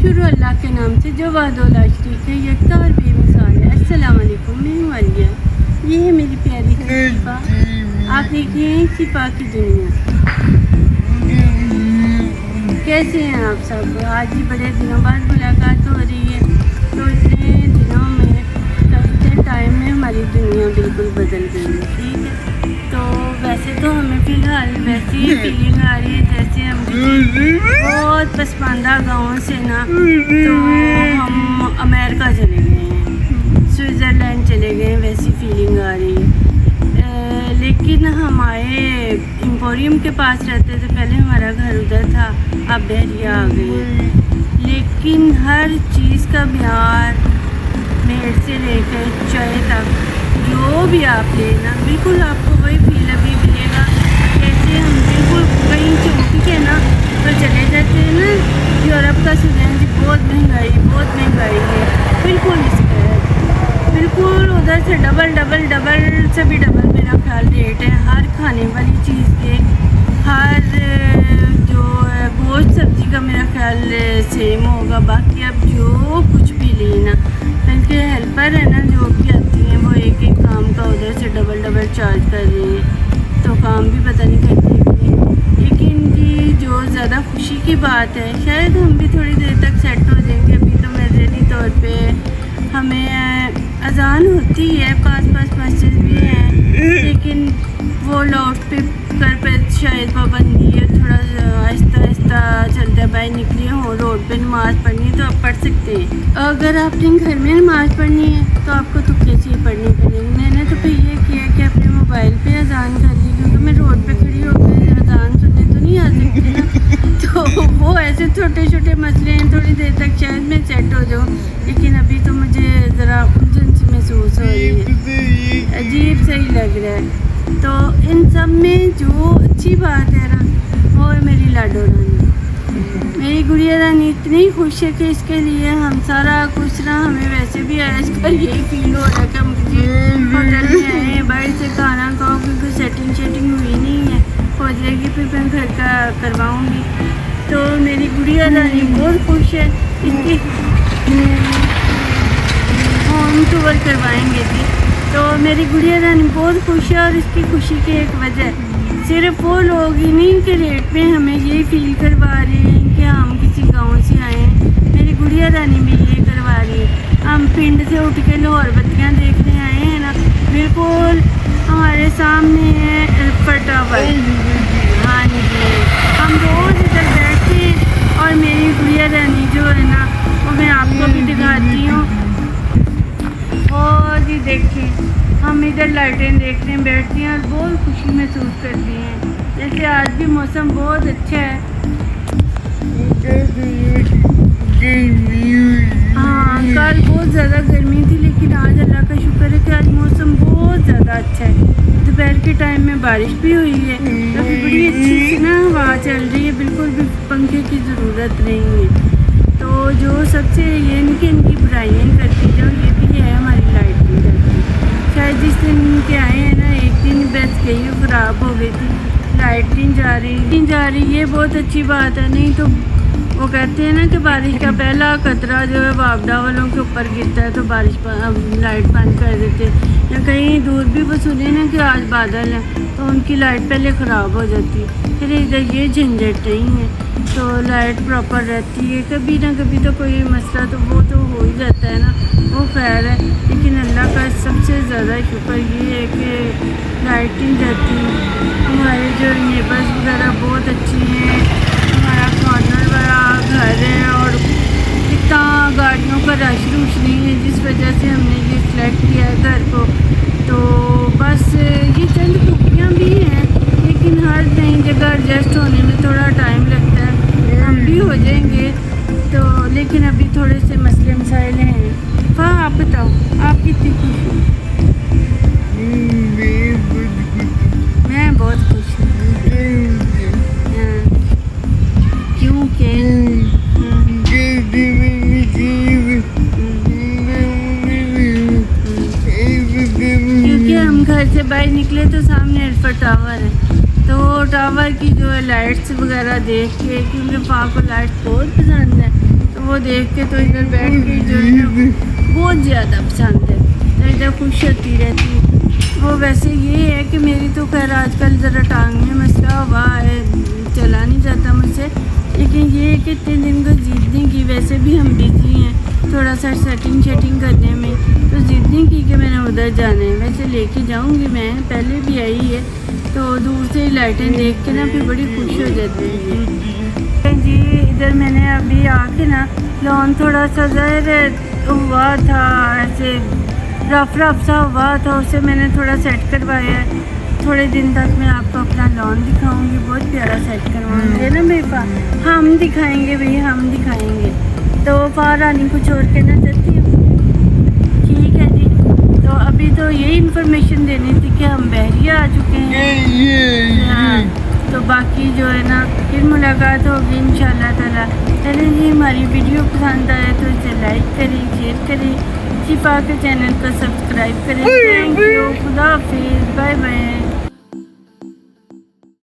شروع اللہ کے نام سے جو وحدہ لا شریک ہے، یکتا اور بے مثال ہے۔ السلام علیکم، میں ہوں عالیہ، یہ ہے میری پیاری سی شفا۔ آپ دیکھ رہے ہیں شفا کی دنیا۔ کیسے ہیں آپ سب؟ آج ہی بڑے دنوں بعد ملاقات ہو رہی ہے، تو اتنے دنوں میں اتنے ٹائم میں ہماری دنیا بالکل بدل گئی ہے، ٹھیک ہے؟ تو ویسے تو ہمیں فی الحال ویسی فیلنگ آ رہی ہے جیسے ہم بہت پسماندہ گاؤں سے نا، تو ہم امریکہ چلے گئے ہیں، سوئٹزرلینڈ چلے گئے ہیں، ویسی فیلنگ آ رہی ہے۔ لیکن ہم آئے ایمپوریم کے پاس رہتے تھے، پہلے ہمارا گھر ادھر تھا، اب بحریہ آ گئے ہیں۔ لیکن ہر چیز کا معیار، میڈ سے لے کے چائے تک جو بھی آپ لینا، بالکل آپ کو وہی فیل ابھی ملے گا جیسے ہم بالکل کہیں چوکی کے نا تو چلے جاتے ہیں نا، یورپ کا سنیں جی بہت مہنگائی ہے، بالکل اس کا بالکل ادھر سے ڈبل سے بھی ڈبل میرا خیال ریٹ ہے ہر کھانے والی چیز کے، ہر جو گوشت سبزی کا میرا خیال سیم ہوگا۔ باقی اب جو کچھ بھی لینا، بلکہ ہیلپر ہے نا جو بھی آتی ہیں وہ ایک کام کا ادھر سے ڈبل چارج کر رہی ہیں، تو کام بھی پتہ نہیں کرتے کہ نہیں۔ لیکن جی جو زیادہ خوشی کی بات ہے، شاید ہم بھی تھوڑی دیر تک سیٹ ہو جائیں گے۔ ابھی تو ذہنی طور پہ ہمیں اذان ہوتی ہے، پاس مسجد بھی ہیں، لیکن وہ لاؤڈ اسپیکر پہ شاید پابندی ہے، تھوڑا آہستہ چلتے باہر نکلے ہوں، روڈ پہ نماز پڑھنی ہے تو آپ پڑھ سکتے ہیں۔ اگر آپ نے گھر میں نماز پڑھنی ہے تو آپ کو تو کیسے پڑھنی پڑے گی۔ میں نے تو پھر یہ کیا کہ اپنے موبائل پہ اذان کر لی، کیونکہ میں روڈ پہ کھڑی ہو کے اذان سننے تو نہیں آ سکتی نا، تو وہ ایسے چھوٹے مسئلے ہیں، تھوڑی دیر تک شاید میں سیٹ ہو جاؤں، لیکن ابھی تو مجھے ذرا الجھن سی محسوس ہو رہی ہے، عجیب سا ہی لگ رہا ہے۔ تو ان سب میں جو اچھی بات ہے نا، وہ ہے میری لاڈو رانی، میری گڑیا رانی اتنی خوش ہے کہ اس کے لیے ہم سارا کچھ نا، ہمیں ویسے بھی آج کل یہی فیل ہو رہا ہے کہ ہم کسی ہوٹل میں آئے ہیں، باہر سے کھانا کھاؤ، کیونکہ سیٹنگ ہوئی نہیں ہے، ہو جائے گی پھر میں گھر کا کرواؤں گی۔ تو میری گڑیا رانی بہت خوش ہے، اس کی ہوم ٹور کروائیں گے جی، تو میری گڑیا رانی بہت خوش ہے، اور اس کی خوشی کی ایک وجہ صرف وہ لوگ ہی نہیں کہ ریٹ میں ہمیں یہ فیل کروا رہے ہیں کہ ہم کسی گاؤں سے آئے ہیں، میری گڑیا رانی بھی یہ کروا رہی ہے۔ ہم پنڈ سے اٹھ کے لاہور بتیاں دیکھنے آئے ہیں نا، بالکل ہمارے سامنے ہے ایلفر ٹاور، ہاں جی، ہم روز ادھر بیٹھتے ہیں، اور میری گڑیا رانی جو ہے نا وہ میں آپ کو بھی دکھاتی ہوں، اور جی دیکھیں ہم ادھر لائٹیں دیکھنے بیٹھتی ہیں اور بہت خوشی محسوس کرتی ہیں، جیسے آج بھی موسم بہت اچھا ہے۔ ہاں کل بہت زیادہ گرمی تھی، لیکن آج اللہ کا شکر ہے کہ آج موسم بہت زیادہ اچھا ہے۔ دوپہر کے ٹائم میں بارش بھی ہوئی ہے، کافی بڑی اچھی سی نا ہوا چل رہی ہے، بالکل بھی پنکھے کی ضرورت نہیں ہے۔ تو جو سب سے یہ نہیں کہ ان کی برائیاں کرتی جاؤ، یہ بھی ہے ہماری لائٹ نہیں جاتی، شاید جس دن کے آئے ہیں نا ایک دن بس گئی خراب ہو گئی تھی، لائٹ نہیں جا رہی، یہ بہت اچھی بات ہے۔ نہیں تو وہ کہتے ہیں نا کہ بارش کا پہلا قطرہ جو ہے وہ آبدا والوں کے اوپر گرتا ہے تو لائٹ بند کر دیتے، یا کہیں دور بھی وہ سنیں نا کہ آج بادل ہے تو ان کی لائٹ پہلے خراب ہو جاتی ہے، پھر ادھر یہ جھنجھٹ نہیں ہے، تو لائٹ پراپر رہتی ہے، کبھی نہ کبھی تو کوئی مسئلہ تو وہ تو ہو ہی جاتا ہے نا، وہ خیر ہے۔ لیکن اللہ کا سب سے زیادہ شکر یہ ہے کہ لائٹ نہیں جاتی، ہمارے جو نیبرز وغیرہ بہت اچھی ہیں، ہمارا کارنر والا گھر ہے، اور اتنا گاڑیوں کا رش نہیں ہے، جس وجہ سے ہم نے یہ سلیکٹ کیا ہے گھر کو۔ تو بس یہ چند خوبیاں بھی ہیں، لیکن ہر نئی جگہ ایڈجسٹ ہونے میں تھوڑا ٹائم لگتا ہے، ہم بھی ہو جائیں گے تو، لیکن ابھی تھوڑے سے مسئلے مسائل ہیں۔ ہاں آپ بتاؤ آپ کتنی خوش ہو؟ میں بہت خوش ہوں، کیونکہ ہم گھر سے باہر نکلے تو سامنے ایلفر ٹاور ہے، تو وہ ٹاور کی جو ہے لائٹس وغیرہ دیکھ کے، کیونکہ پاپا کو لائٹس بہت پسند ہے، تو وہ کو دیکھ کے تو ادھر بیٹھ کے جو ہے نا بہت زیادہ پسند ہے، تو ادھر خوش ہوتی رہتی ہے۔ وہ ویسے یہ ہے کہ میری تو خیر آج کل ذرا ٹانگ میں مسئلہ ہوا ہے، چلا نہیں جاتا مجھ سے، لیکن یہ ہے کہ اتنے دن کو ضد نہیں کی، ویسے بھی ہم بزی ہیں تھوڑا سا سیٹنگ کرنے میں، تو ضد نہیں کی کہ میں نے ادھر جانا ہے۔ ویسے لے کے جاؤں گی، میں پہلے بھی آئی ہے، تو دور سے لائٹیں دیکھ کے نا پھر بڑی خوش ہو جاتی ہے جی۔ ادھر میں نے ابھی آ کے نا لون تھوڑا سا ظاہر ہوا تھا، ایسے رف سا ہوا تھا، اسے میں نے تھوڑا سیٹ کروایا ہے۔ تھوڑے دن تک میں آپ کو اپنا لون دکھاؤں گی، بہت پیارا سیٹ کرواؤں گی نا میرے پاس، ہم دکھائیں گے بھائی، ہم دکھائیں گے۔ تو فار رانی کو چھوڑ کے نہ چلتی ہوں، ٹھیک ہے جی۔ تو ابھی تو یہی انفارمیشن دینی تھی کہ ہم بحریہ آ چکے ہیں، ہاں، تو باقی جو ہے نا پھر ملاقات ہوگی انشاءاللہ تعالیٰ۔ چلیں جی، ہماری ویڈیو پسند آئے تو اسے لائک کریں، شیئر کریں، شفا کے چینل کو سبسکرائب کریں۔ تھینک یو، خدا حافظ، بائے بائے۔